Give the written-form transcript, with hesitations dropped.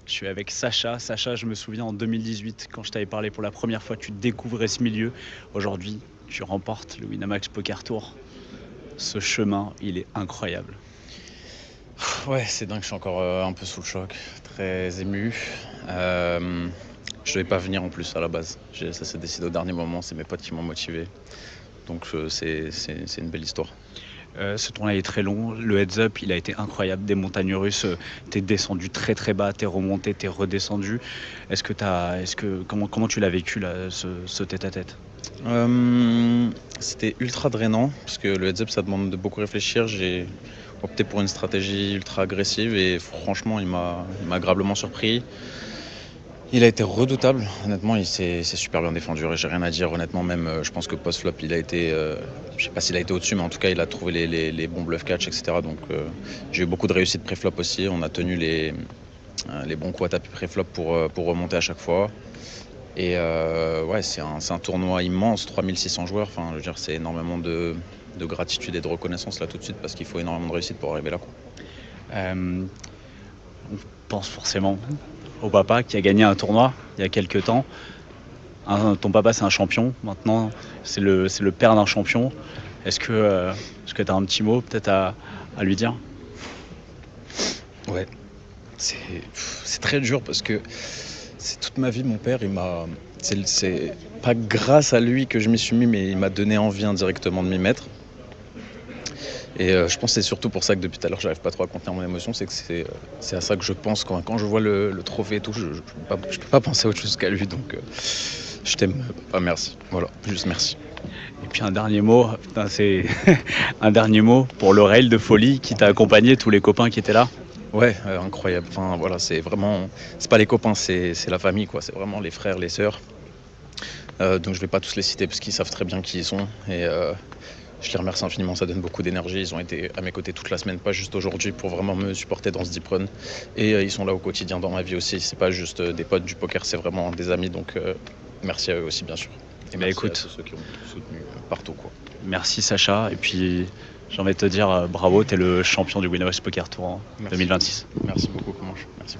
Je suis avec Sacha. Sacha, je me souviens en 2018, quand je t'avais parlé pour la première fois, tu découvrais ce milieu. Aujourd'hui, tu remportes le Winamax Poker Tour. Ce chemin, il est incroyable. Ouais, c'est dingue, je suis encore un peu sous le choc, très ému. Je devais pas venir en plus à la base. Ça s'est décidé au dernier moment, c'est mes potes qui m'ont motivé. Donc c'est une belle histoire. Ce tournoi est très long. Le heads-up, il a été incroyable. Des montagnes russes, t'es descendu très très bas, t'es remonté, t'es redescendu. Comment tu l'as vécu là, ce tête-à-tête? C'était ultra drainant, parce que le heads-up ça demande de beaucoup réfléchir. J'ai opté pour une stratégie ultra agressive et franchement il m'a agréablement surpris. Il a été redoutable, honnêtement, il s'est super bien défendu. J'ai rien à dire, honnêtement, même je pense que post-flop, il a été, je sais pas s'il a été au-dessus, mais en tout cas, il a trouvé les bons bluff catch, etc. Donc j'ai eu beaucoup de réussite pré-flop aussi. On a tenu les bons coups à tapis pré-flop pour remonter à chaque fois. Et ouais, c'est un tournoi immense, 3600 joueurs. Enfin, je veux dire, c'est énormément de gratitude et de reconnaissance là tout de suite parce qu'il faut énormément de réussite pour arriver là, quoi. On pense forcément au papa qui a gagné un tournoi il y a quelques temps. Ton papa, c'est un champion. Maintenant, c'est le père d'un champion. Est-ce que tu as un petit mot peut-être à lui dire? Ouais, c'est très dur parce que c'est toute ma vie, mon père, c'est pas grâce à lui que je m'y suis mis, mais il m'a donné envie indirectement de m'y mettre. Et je pense que c'est surtout pour ça que depuis tout à l'heure, j'arrive pas trop à contenir mon émotion, c'est que c'est à ça que je pense quand je vois le trophée et tout, je peux pas penser à autre chose qu'à lui, donc je t'aime, papa, merci. Voilà, juste merci. Et puis un dernier mot, putain, c'est un dernier mot pour le rail de folie qui t'a accompagné, tous les copains qui étaient là. Ouais, incroyable. Enfin voilà, c'est vraiment, c'est pas les copains, c'est la famille, quoi. C'est vraiment les frères, les sœurs. Donc je vais pas tous les citer parce qu'ils savent très bien qui ils sont. Et je les remercie infiniment, ça donne beaucoup d'énergie. Ils ont été à mes côtés toute la semaine, pas juste aujourd'hui, pour vraiment me supporter dans ce deep run. Et ils sont là au quotidien dans ma vie aussi. C'est pas juste des potes du poker, c'est vraiment des amis. Donc merci à eux aussi, bien sûr. Et Bah merci à écoute, tous ceux qui ont soutenu partout, quoi. merci Sacha. Et puis j'ai envie de te dire bravo, t'es le champion du Winamax Poker Tour en Merci. 2026. Merci beaucoup, Comanche. Merci.